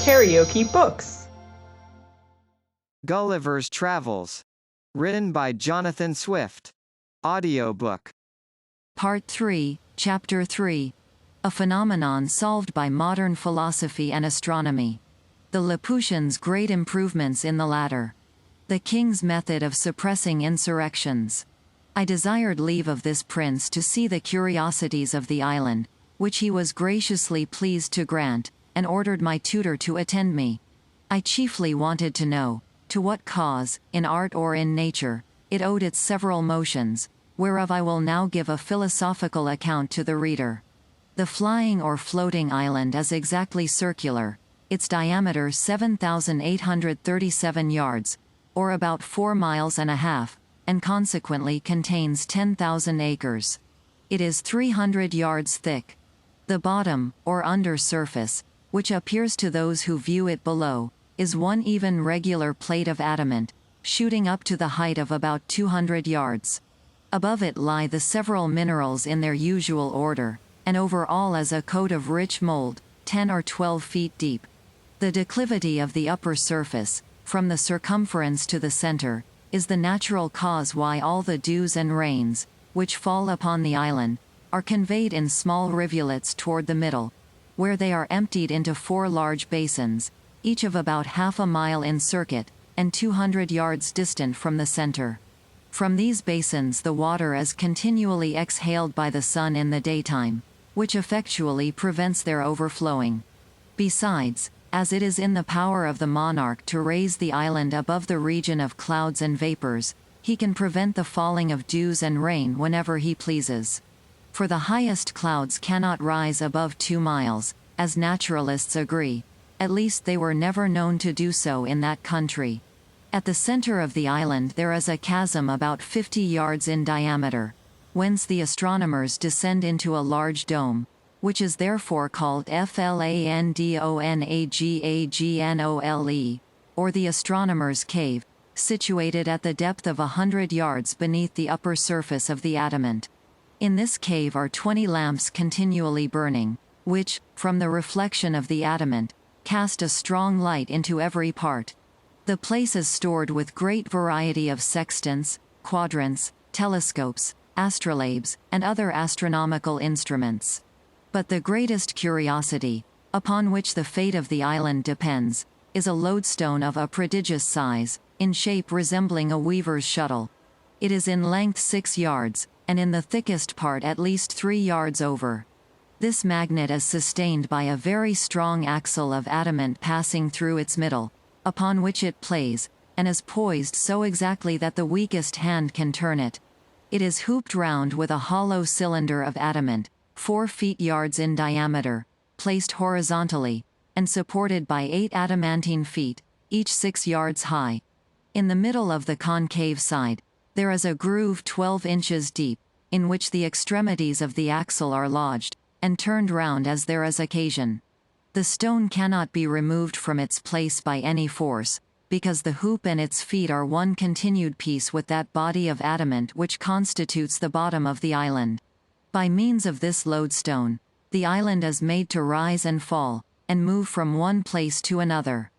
KaraokeBooks. Gulliver's Travels. Written by Jonathan Swift. Audiobook. Part 3, Chapter 3. A phenomenon solved by modern philosophy and astronomy. The Laputians' great improvements in the latter. The king's method of suppressing insurrections. I desired leave of this prince to see the curiosities of the island, which he was graciously pleased to grant, and ordered my tutor to attend me. I chiefly wanted to know, to what cause, in art or in nature, it owed its several motions, whereof I will now give a philosophical account to the reader. The flying or floating island is exactly circular, its diameter 7,837 yards, or about 4 miles and a half, and consequently contains 10,000 acres. It is 300 yards thick. The bottom, or under surface, which appears to those who view it below, is one even regular plate of adamant, shooting up to the height of about 200 yards. Above it lie the several minerals in their usual order, and over all is a coat of rich mold, 10 or 12 feet deep. The declivity of the upper surface, from the circumference to the center, is the natural cause why all the dews and rains, which fall upon the island, are conveyed in small rivulets toward the middle, where they are emptied into 4 large basins, each of about half a mile in circuit, and 200 yards distant from the center. From these basins the water is continually exhaled by the sun in the daytime, which effectually prevents their overflowing. Besides, as it is in the power of the monarch to raise the island above the region of clouds and vapors, he can prevent the falling of dews and rain whenever he pleases. For the highest clouds cannot rise above 2 miles, as naturalists agree. At least they were never known to do so in that country. At the center of the island there is a chasm about 50 yards in diameter, whence the astronomers descend into a large dome, which is therefore called Flandonagnole, or the astronomer's cave, situated at the depth of 100 yards beneath the upper surface of the adamant. In this cave are 20 lamps continually burning, which, from the reflection of the adamant, cast a strong light into every part. The place is stored with great variety of sextants, quadrants, telescopes, astrolabes, and other astronomical instruments. But the greatest curiosity, upon which the fate of the island depends, is a lodestone of a prodigious size, in shape resembling a weaver's shuttle. It is in length 6 yards, and in the thickest part at least 3 yards over. This magnet is sustained by a very strong axle of adamant passing through its middle, upon which it plays, and is poised so exactly that the weakest hand can turn it. It is hooped round with a hollow cylinder of adamant, 4 feet yards in diameter, placed horizontally, and supported by 8 adamantine feet, each 6 yards high. In the middle of the concave side, there is a groove 12 inches deep, in which the extremities of the axle are lodged, and turned round as there is occasion. The stone cannot be removed from its place by any force, because the hoop and its feet are one continued piece with that body of adamant which constitutes the bottom of the island. By means of this lodestone, the island is made to rise and fall, and move from one place to another.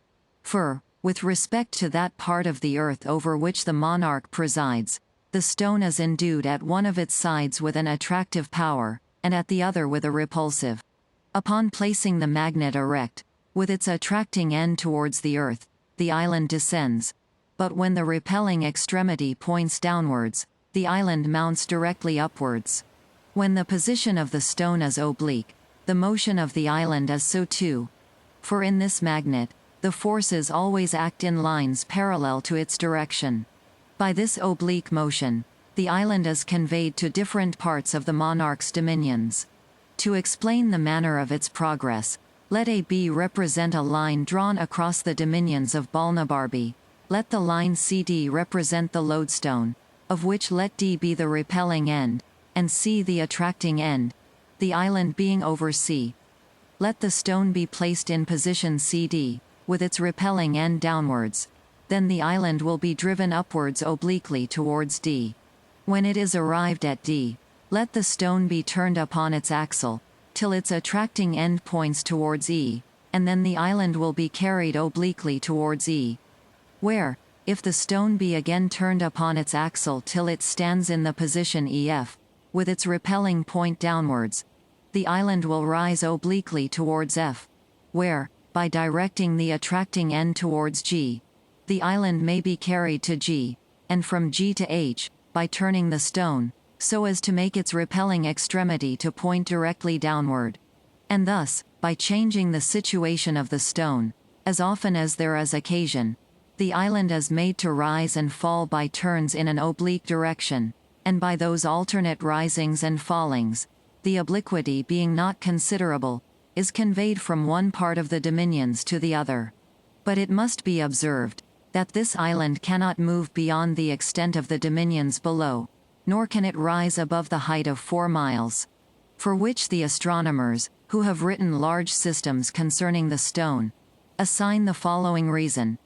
For, with respect to that part of the earth over which the monarch presides, the stone is endued at one of its sides with an attractive power, and at the other with a repulsive. Upon placing the magnet erect, with its attracting end towards the earth, the island descends. But when the repelling extremity points downwards, the island mounts directly upwards. When the position of the stone is oblique, the motion of the island is so too. For in this magnet, the forces always act in lines parallel to its direction. By this oblique motion, the island is conveyed to different parts of the monarch's dominions. To explain the manner of its progress, let AB represent a line drawn across the dominions of Balnabarby. Let the line CD represent the lodestone, of which let D be the repelling end, and C the attracting end, the island being over C. Let the stone be placed in position CD, with its repelling end downwards. Then the island will be driven upwards obliquely towards D. When it is arrived at D, let the stone be turned upon its axle, till its attracting end points towards E, and then the island will be carried obliquely towards E. Where, if the stone be again turned upon its axle till it stands in the position EF, with its repelling point downwards, the island will rise obliquely towards F, where, by directing the attracting end towards G, the island may be carried to G, and from G to H, by turning the stone, so as to make its repelling extremity to point directly downward. And thus, by changing the situation of the stone, as often as there is occasion, the island is made to rise and fall by turns in an oblique direction, and by those alternate risings and fallings, the obliquity being not considerable, is conveyed from one part of the dominions to the other. But it must be observed, that this island cannot move beyond the extent of the dominions below, nor can it rise above the height of 4 miles. For which the astronomers, who have written large systems concerning the stone, assign the following reason: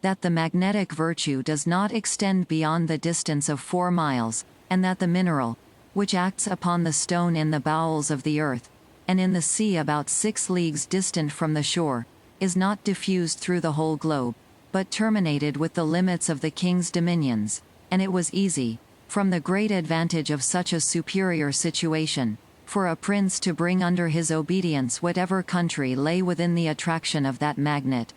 that the magnetic virtue does not extend beyond the distance of 4 miles, and that the mineral, which acts upon the stone in the bowels of the earth, and in the sea about 6 leagues distant from the shore, is not diffused through the whole globe, but terminated with the limits of the king's dominions, and it was easy, from the great advantage of such a superior situation, for a prince to bring under his obedience whatever country lay within the attraction of that magnet.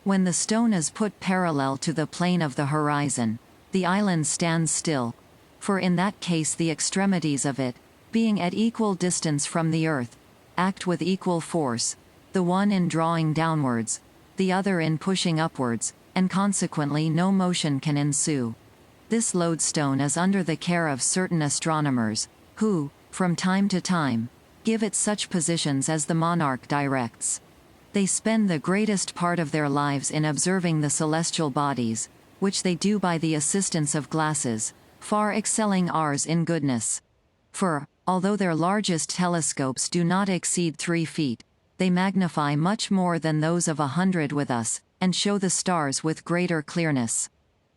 When the stone is put parallel to the plane of the horizon, the island stands still, for in that case the extremities of it, being at equal distance from the earth, act with equal force, the one in drawing downwards, the other in pushing upwards, and consequently no motion can ensue. This lodestone is under the care of certain astronomers, who, from time to time, give it such positions as the monarch directs. They spend the greatest part of their lives in observing the celestial bodies, which they do by the assistance of glasses, far excelling ours in goodness. For, although their largest telescopes do not exceed 3 feet, they magnify much more than those of 100 with us, and show the stars with greater clearness.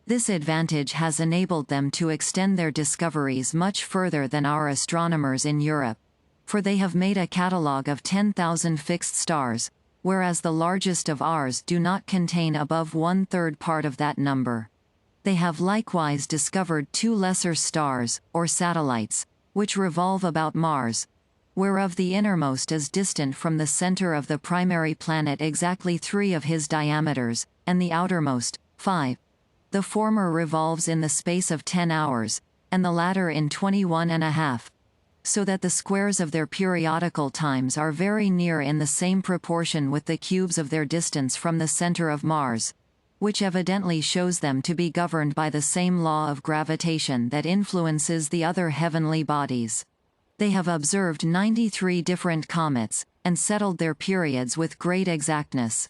This advantage has enabled them to extend their discoveries much further than our astronomers in Europe, for they have made a catalogue of 10,000 fixed stars, whereas the largest of ours do not contain above 1/3 part of that number. They have likewise discovered 2 lesser stars, or satellites, which revolve about Mars, whereof the innermost is distant from the center of the primary planet exactly 3 of his diameters, and the outermost, 5. The former revolves in the space of 10 hours, and the latter in 21½ so that the squares of their periodical times are very near in the same proportion with the cubes of their distance from the center of Mars, which evidently shows them to be governed by the same law of gravitation that influences the other heavenly bodies. They have observed 93 different comets, and settled their periods with great exactness.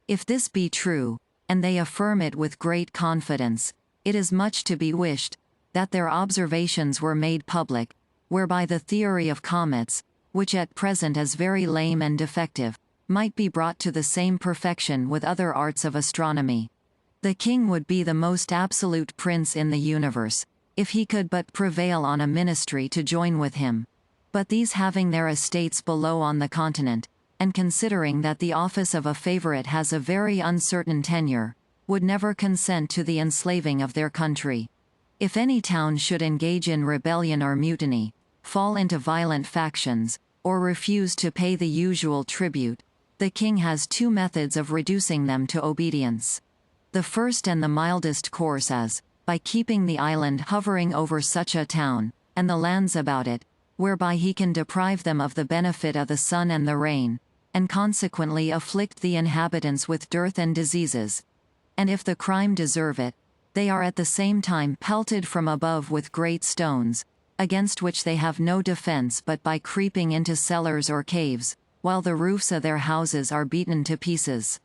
If this be true, and they affirm it with great confidence, it is much to be wished, that their observations were made public, whereby the theory of comets, which at present is very lame and defective, might be brought to the same perfection with other arts of astronomy. The king would be the most absolute prince in the universe, if he could but prevail on a ministry to join with him. But these having their estates below on the continent, and considering that the office of a favorite has a very uncertain tenure, would never consent to the enslaving of their country. If any town should engage in rebellion or mutiny, fall into violent factions, or refuse to pay the usual tribute, the king has 2 methods of reducing them to obedience. The first and the mildest course is, by keeping the island hovering over such a town, and the lands about it, whereby he can deprive them of the benefit of the sun and the rain, and consequently afflict the inhabitants with dearth and diseases. And if the crime deserve it, they are at the same time pelted from above with great stones, against which they have no defense but by creeping into cellars or caves, while the roofs of their houses are beaten to pieces.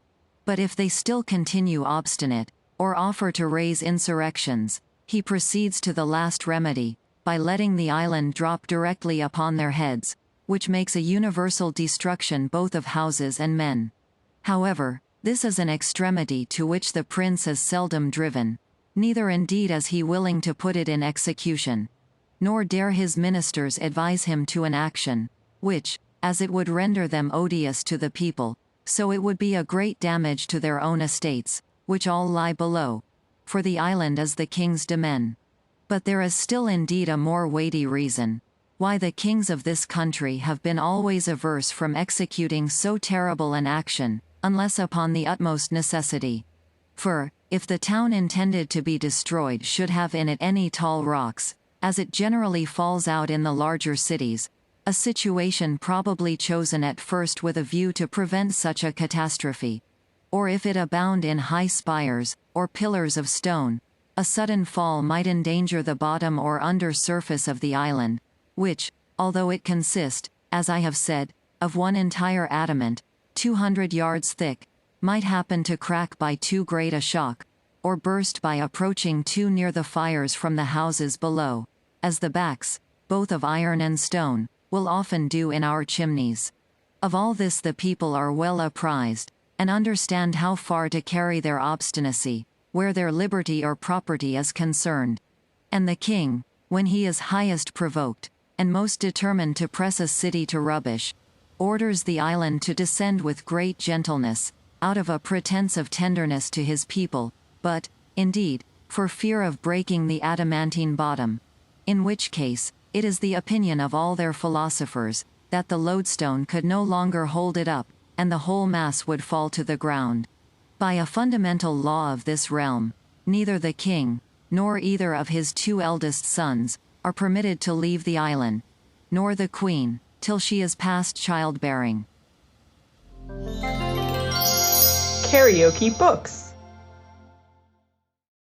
But if they still continue obstinate, or offer to raise insurrections, he proceeds to the last remedy, by letting the island drop directly upon their heads, which makes a universal destruction both of houses and men. However, this is an extremity to which the prince is seldom driven, neither indeed is he willing to put it in execution, nor dare his ministers advise him to an action, which, as it would render them odious to the people, So it would be a great damage to their own estates, which all lie below. For the island is the king's demesne. But there is still indeed a more weighty reason, why the kings of this country have been always averse from executing so terrible an action, unless upon the utmost necessity. For, if the town intended to be destroyed should have in it any tall rocks, as it generally falls out in the larger cities, a situation probably chosen at first with a view to prevent such a catastrophe, or if it abound in high spires, or pillars of stone, a sudden fall might endanger the bottom or under surface of the island, which, although it consist, as I have said, of one entire adamant, 200 yards thick, might happen to crack by too great a shock, or burst by approaching too near the fires from the houses below, as the backs, both of iron and stone, will often do in our chimneys. Of all this the people are well apprised, and understand how far to carry their obstinacy, where their liberty or property is concerned. And the king, when he is highest provoked, and most determined to press a city to rubbish, orders the island to descend with great gentleness, out of a pretence of tenderness to his people, but, indeed, for fear of breaking the adamantine bottom. In which case, it is the opinion of all their philosophers, that the lodestone could no longer hold it up, and the whole mass would fall to the ground. By a fundamental law of this realm, neither the king, nor either of his 2 eldest sons, are permitted to leave the island, nor the queen, till she is past childbearing. KaraokeBooks.